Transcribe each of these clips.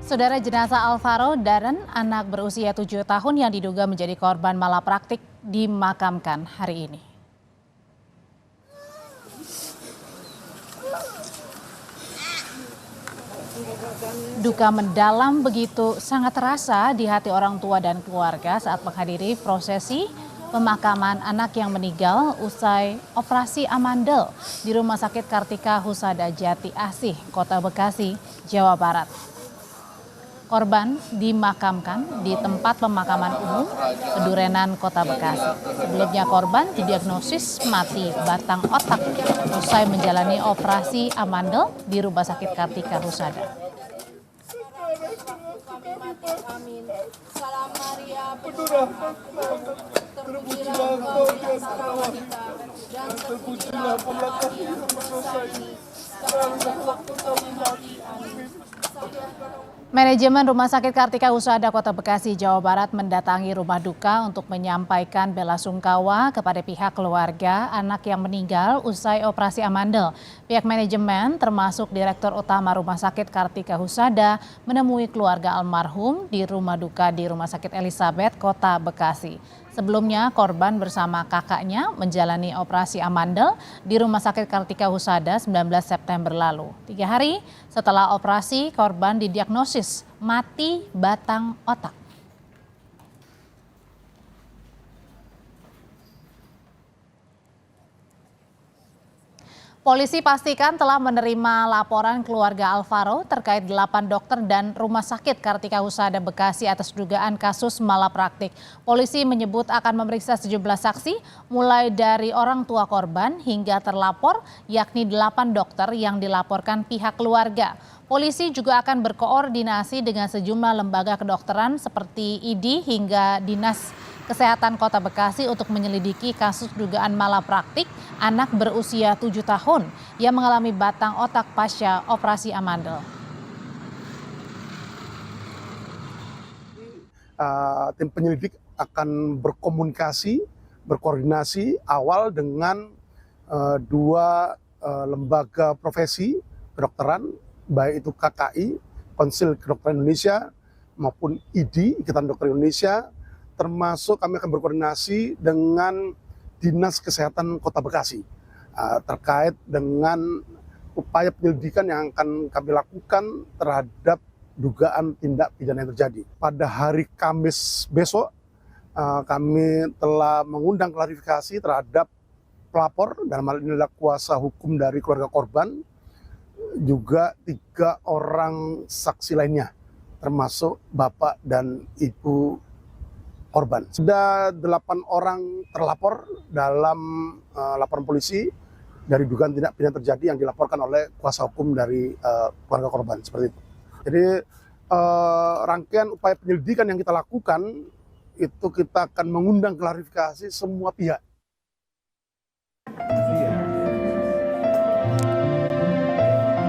Saudara, jenazah Alvaro Darren, anak berusia 7 tahun yang diduga menjadi korban malapraktik, dimakamkan hari ini. Duka mendalam begitu sangat terasa di hati orang tua dan keluarga saat menghadiri prosesi pemakaman anak yang meninggal usai operasi amandel di Rumah Sakit Kartika Husada Jati Asih, Kota Bekasi, Jawa Barat. Korban dimakamkan di tempat pemakaman umum Pedurenan, Kota Bekasi. Sebelumnya korban didiagnosis mati batang otak usai menjalani operasi amandel di Rumah Sakit Kartika Husada. Amin. Salam Maria, penuh rahmat Tuhan, terpujilah Engkau di antara wanita, dan terpujilah buah yang berdosa ini, sekarang dan waktu kami mati. Amin. Manajemen Rumah Sakit Kartika Husada Kota Bekasi, Jawa Barat mendatangi rumah duka untuk menyampaikan bela sungkawa kepada pihak keluarga anak yang meninggal usai operasi amandel. Pihak manajemen termasuk Direktur Utama Rumah Sakit Kartika Husada menemui keluarga almarhum di rumah duka di Rumah Sakit Elizabeth, Kota Bekasi. Sebelumnya korban bersama kakaknya menjalani operasi amandel di Rumah Sakit Kartika Husada 19 September lalu. 3 hari setelah operasi, korban didiagnosis mati batang otak. Polisi pastikan telah menerima laporan keluarga Alvaro terkait 8 dokter dan Rumah Sakit Kartika Husada Bekasi atas dugaan kasus malapraktik. Polisi menyebut akan memeriksa sejumlah saksi mulai dari orang tua korban hingga terlapor, yakni 8 dokter yang dilaporkan pihak keluarga. Polisi juga akan berkoordinasi dengan sejumlah lembaga kedokteran seperti ID hingga Dinas Kesehatan Kota Bekasi untuk menyelidiki kasus dugaan malapraktik anak berusia 7 tahun yang mengalami batang otak pasca operasi amandel. Tim penyelidik akan berkoordinasi awal dengan dua lembaga profesi kedokteran, baik itu KKI, Konsil Kedokteran Indonesia, maupun ID, Ikatan Dokter Indonesia, termasuk kami akan berkoordinasi dengan Dinas Kesehatan Kota Bekasi terkait dengan upaya penyelidikan yang akan kami lakukan terhadap dugaan tindak pidana yang terjadi. Pada hari Kamis besok kami telah mengundang klarifikasi terhadap pelapor, dalam hal ini adalah kuasa hukum dari keluarga korban, juga 3 orang saksi lainnya termasuk bapak dan ibu korban. Sudah 8 orang terlapor dalam laporan polisi dari dugaan tindak pidana terjadi yang dilaporkan oleh kuasa hukum dari keluarga korban, seperti itu. Jadi rangkaian upaya penyelidikan yang kita lakukan itu kita akan mengundang klarifikasi semua pihak.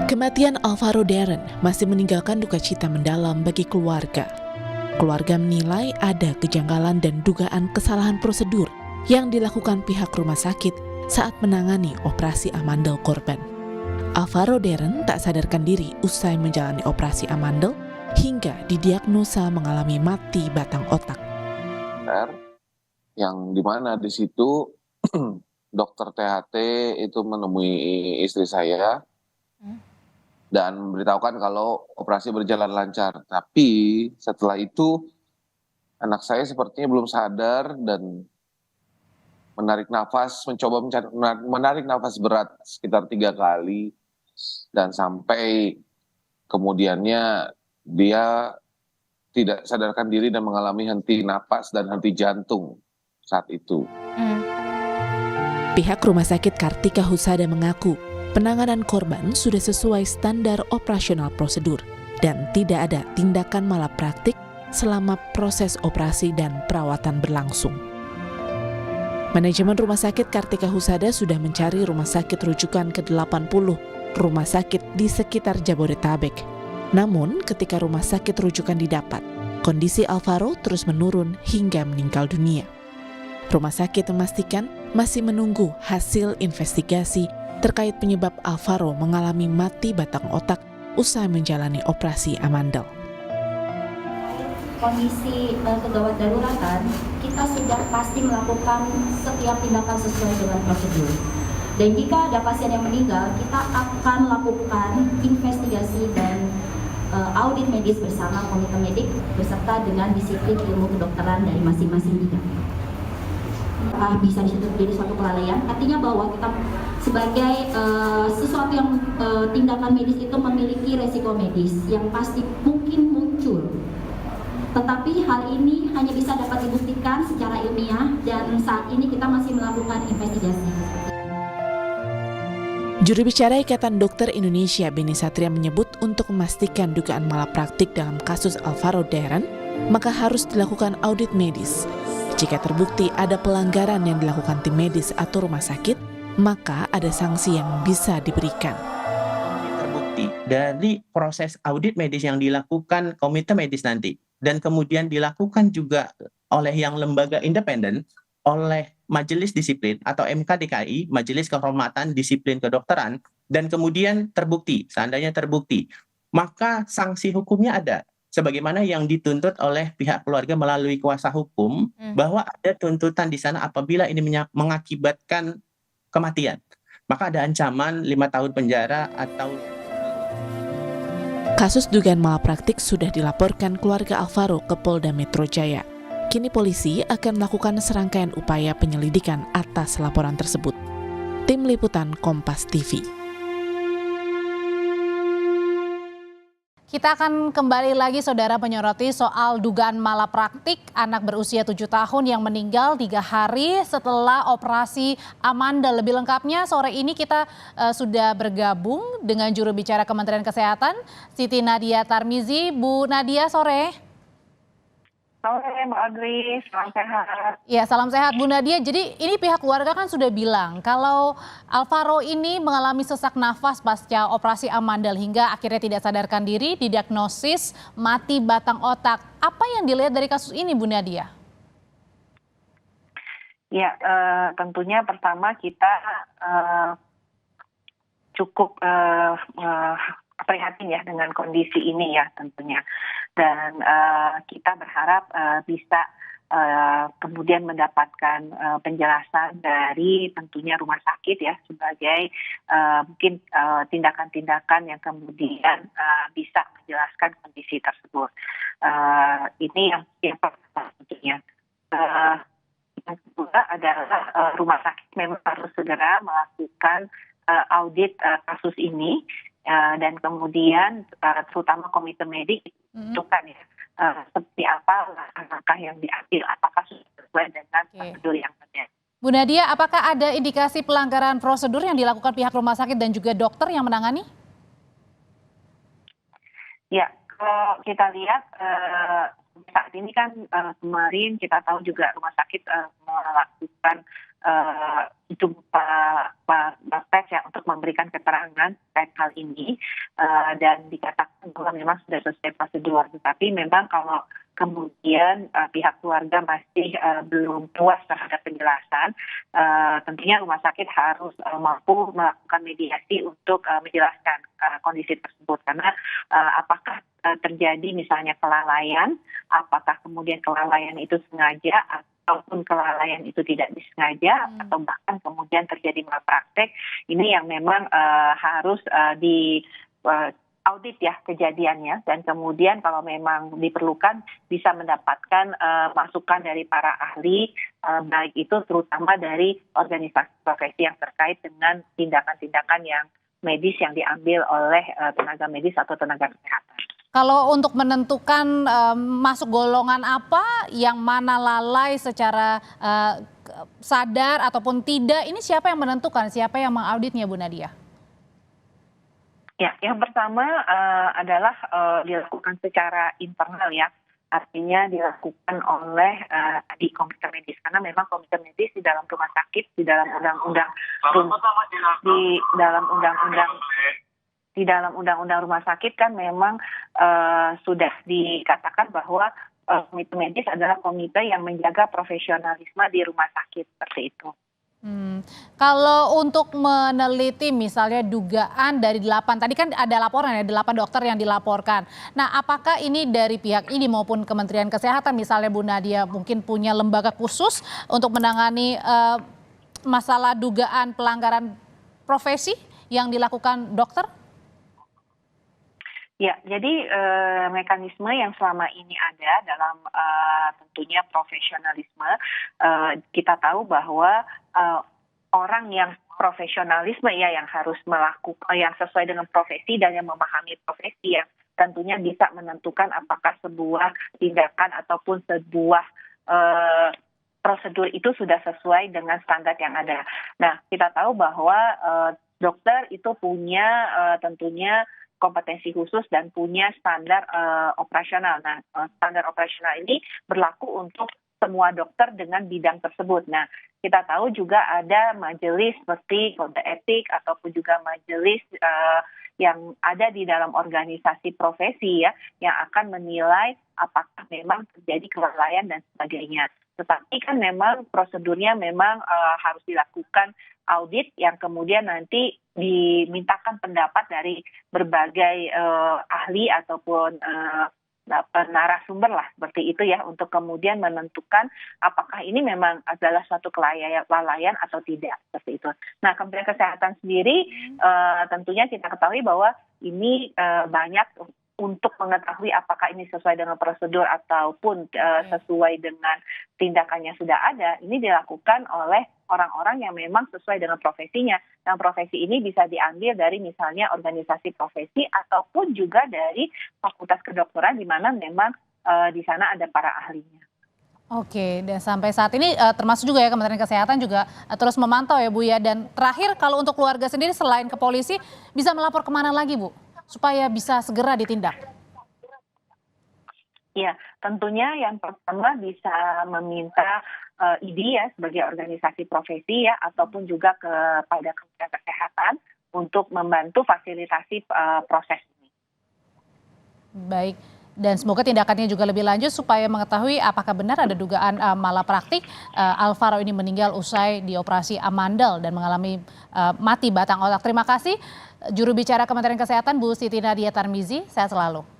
Kematian Alvaro Darren masih meninggalkan duka cita mendalam bagi keluarga. Keluarga menilai ada kejanggalan dan dugaan kesalahan prosedur yang dilakukan pihak rumah sakit saat menangani operasi amandel korban. Alvaro Darren tak sadarkan diri usai menjalani operasi amandel hingga didiagnosa mengalami mati batang otak. Yang dimana di situ dokter THT itu menemui istri saya dan memberitahukan kalau operasi berjalan lancar. Tapi setelah itu anak saya sepertinya belum sadar dan mencoba menarik nafas berat sekitar 3 kali. Dan sampai kemudiannya dia tidak sadarkan diri dan mengalami henti napas dan henti jantung saat itu. Pihak Rumah Sakit Kartika Husada mengaku penanganan korban sudah sesuai standar operasional prosedur dan tidak ada tindakan malapraktik selama proses operasi dan perawatan berlangsung. Manajemen Rumah Sakit Kartika Husada sudah mencari rumah sakit rujukan ke 80 rumah sakit di sekitar Jabodetabek. Namun ketika rumah sakit rujukan didapat, kondisi Alvaro terus menurun hingga meninggal dunia. Rumah sakit memastikan masih menunggu hasil investigasi terkait penyebab Alvaro mengalami mati batang otak usai menjalani operasi amandel. kondisi kegawat daruratan, kita sudah pasti melakukan setiap tindakan sesuai dengan prosedur. Dan jika ada pasien yang meninggal, kita akan lakukan investigasi dan audit medis bersama komite medik beserta dengan disiplin ilmu kedokteran dari masing-masing bidang. Bisa disebut menjadi suatu kelalaian, artinya bahwa kita sebagai sesuatu yang tindakan medis itu memiliki resiko medis yang pasti mungkin muncul. Tetapi hal ini hanya bisa dapat dibuktikan secara ilmiah dan saat ini kita masih melakukan investigasi. Juru bicara Ikatan Dokter Indonesia, Beni Satria, menyebut untuk memastikan dugaan malapraktik dalam kasus Alvaro Deren, maka harus dilakukan audit medis. Jika terbukti ada pelanggaran yang dilakukan tim medis atau rumah sakit, maka ada sanksi yang bisa diberikan. Terbukti dari proses audit medis yang dilakukan komite medis nanti, dan kemudian dilakukan juga oleh yang lembaga independen, oleh Majelis Disiplin atau MKDKI, Majelis Kehormatan Disiplin Kedokteran, dan kemudian terbukti, seandainya terbukti, maka sanksi hukumnya ada. Sebagaimana yang dituntut oleh pihak keluarga melalui kuasa hukum, bahwa ada tuntutan di sana apabila ini mengakibatkan kematian. Maka ada ancaman 5 tahun penjara atau... Kasus dugaan malapraktik sudah dilaporkan keluarga Alvaro ke Polda Metro Jaya. Kini polisi akan melakukan serangkaian upaya penyelidikan atas laporan tersebut. Tim Liputan Kompas TV. Kita akan kembali lagi, saudara, menyoroti soal dugaan malapraktik anak berusia 7 tahun yang meninggal 3 hari setelah operasi Amandel. Lebih lengkapnya sore ini kita sudah bergabung dengan juru bicara Kementerian Kesehatan, Siti Nadia Tarmizi. Bu Nadia, sore. Sore Mbak Audrey, salam sehat. Ya, salam sehat Bu Nadia. Jadi ini pihak keluarga kan sudah bilang kalau Alvaro ini mengalami sesak nafas pasca operasi Amandel hingga akhirnya tidak sadarkan diri, didiagnosis mati batang otak. Apa yang dilihat dari kasus ini Bu Nadia? Ya, tentunya pertama kita cukup prihatin ya dengan kondisi ini ya tentunya. Dan kita berharap bisa kemudian mendapatkan penjelasan dari tentunya rumah sakit ya sebagai mungkin tindakan-tindakan yang kemudian bisa menjelaskan kondisi tersebut. Ini yang pertama tentunya. Yang kedua adalah rumah sakit memang harus segera melakukan audit kasus ini. Dan kemudian terutama komite medik menentukan ya seperti apa langkah yang diambil, apakah sesuai dengan prosedur yang ada. Bu Nadia, apakah ada indikasi pelanggaran prosedur yang dilakukan pihak rumah sakit dan juga dokter yang menangani? Ya, kalau kita lihat saat ini kan kemarin kita tahu juga rumah sakit melakukan jumpa tes ya untuk memberikan keterangan terkait hal ini dan dikatakan bahwa memang sudah sesuai prosedur. Tetapi memang kalau kemudian pihak keluarga masih belum puas terhadap penjelasan, tentunya rumah sakit harus mampu melakukan mediasi untuk menjelaskan kondisi tersebut. Karena apakah terjadi misalnya kelalaian, apakah kemudian kelalaian itu sengaja ataupun kelalaian itu tidak disengaja, atau bahkan kemudian terjadi malpraktek, ini yang memang harus di audit ya kejadiannya, dan kemudian kalau memang diperlukan bisa mendapatkan masukan dari para ahli, baik itu terutama dari organisasi profesi yang terkait dengan tindakan-tindakan yang medis yang diambil oleh tenaga medis atau tenaga kesehatan. Kalau untuk menentukan masuk golongan apa, yang mana lalai secara sadar ataupun tidak, ini siapa yang menentukan, siapa yang mengauditnya Bu Nadia? Ya, yang pertama adalah dilakukan secara internal ya, artinya dilakukan oleh di komite medis, karena memang komite medis di dalam rumah sakit, di dalam undang-undang rumah sakit kan memang sudah dikatakan bahwa komite medis adalah komite yang menjaga profesionalisme di rumah sakit, seperti itu. Kalau untuk meneliti misalnya dugaan dari 8, tadi kan ada laporan ya 8 dokter yang dilaporkan. Nah, apakah ini dari pihak ini maupun Kementerian Kesehatan misalnya Bu Nadia mungkin punya lembaga khusus untuk menangani masalah dugaan pelanggaran profesi yang dilakukan dokter? Ya, jadi mekanisme yang selama ini ada dalam tentunya profesionalisme, kita tahu bahwa orang yang profesionalisme ya yang harus melakukan yang sesuai dengan profesi dan yang memahami profesi yang tentunya bisa menentukan apakah sebuah tindakan ataupun sebuah prosedur itu sudah sesuai dengan standar yang ada. Nah, kita tahu bahwa dokter itu punya tentunya kompetensi khusus dan punya standar operasional. Nah, standar operasional ini berlaku untuk semua dokter dengan bidang tersebut. Nah, kita tahu juga ada majelis seperti kode etik ataupun juga majelis yang ada di dalam organisasi profesi ya, yang akan menilai apakah memang terjadi kelalaian dan sebagainya. Tetapi kan memang prosedurnya memang harus dilakukan audit yang kemudian nanti dimintakan pendapat dari berbagai ahli ataupun narasumber lah seperti itu ya untuk kemudian menentukan apakah ini memang adalah suatu kelalaian atau tidak seperti itu. Nah, Kementerian Kesehatan sendiri tentunya kita ketahui bahwa ini banyak untuk mengetahui apakah ini sesuai dengan prosedur ataupun sesuai dengan tindakannya sudah ada, ini dilakukan oleh orang-orang yang memang sesuai dengan profesinya. Dan profesi ini bisa diambil dari misalnya organisasi profesi ataupun juga dari fakultas kedokteran di mana memang di sana ada para ahlinya. Oke, dan sampai saat ini termasuk juga ya Kementerian Kesehatan juga terus memantau ya Bu ya. Dan terakhir kalau untuk keluarga sendiri selain ke polisi bisa melapor kemana lagi Bu? Supaya bisa segera ditindak. Ya, tentunya yang pertama bisa meminta IDI ya sebagai organisasi profesi ya ataupun juga kepada Kementerian Kesehatan untuk membantu fasilitasi proses ini. Baik, dan semoga tindakannya juga lebih lanjut supaya mengetahui apakah benar ada dugaan malapraktik Alvaro ini meninggal usai dioperasi amandel dan mengalami mati batang otak. Terima kasih juru bicara Kementerian Kesehatan Bu Siti Nadia Tarmizi, sehat selalu.